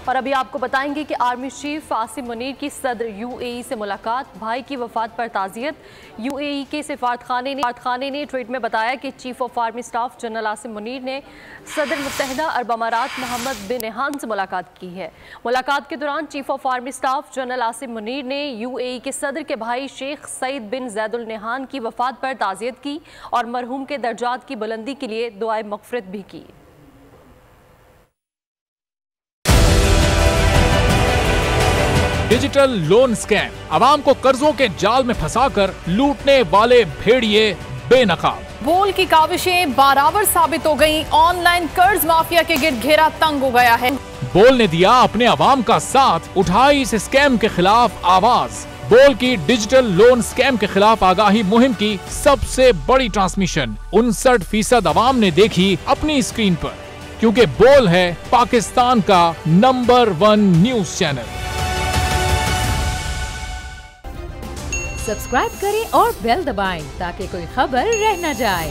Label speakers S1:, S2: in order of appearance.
S1: और अभी आपको बताएंगे कि आर्मी चीफ आसिम मुनीर की सदर यूएई से मुलाकात, भाई की वफात पर ताज़ियत। यूएई के सफारतखाने ने ट्वीट में बताया कि chief of army staff general Asim Munir ने सदर मुत्तहिदा अरब अमारात मोहम्मद बिन नहान से मुलाकात की है। मुलाकात के दौरान chief of army staff general Asim Munir ने यूएई के सदर के भाई शेख सईद बिन जैदुल नहान की वफात पर ताज़ियत की और मरहूम के दर्जात की बुलंदी के लिए दुआए मग़फ़िरत भी की।
S2: डिजिटल लोन स्कैम, आवाम को कर्जों के जाल में फंसाकर लूटने वाले भेड़िए बेनकाब।
S3: बोल की काविशें बाराबर साबित हो गईं, ऑनलाइन कर्ज माफिया के गिर्द घेरा तंग हो गया है।
S2: बोल ने दिया अपने आवाम का साथ, उठाई इस स्कैम के खिलाफ आवाज। बोल की डिजिटल लोन स्कैम के खिलाफ आगाही मुहिम की सबसे बड़ी ट्रांसमिशन 59% आवाम ने देखी अपनी स्क्रीन पर, क्योंकि बोल है पाकिस्तान का नंबर 1 न्यूज चैनल।
S4: सब्सक्राइब करें और बेल दबाएं ताकि कोई खबर रह न जाए।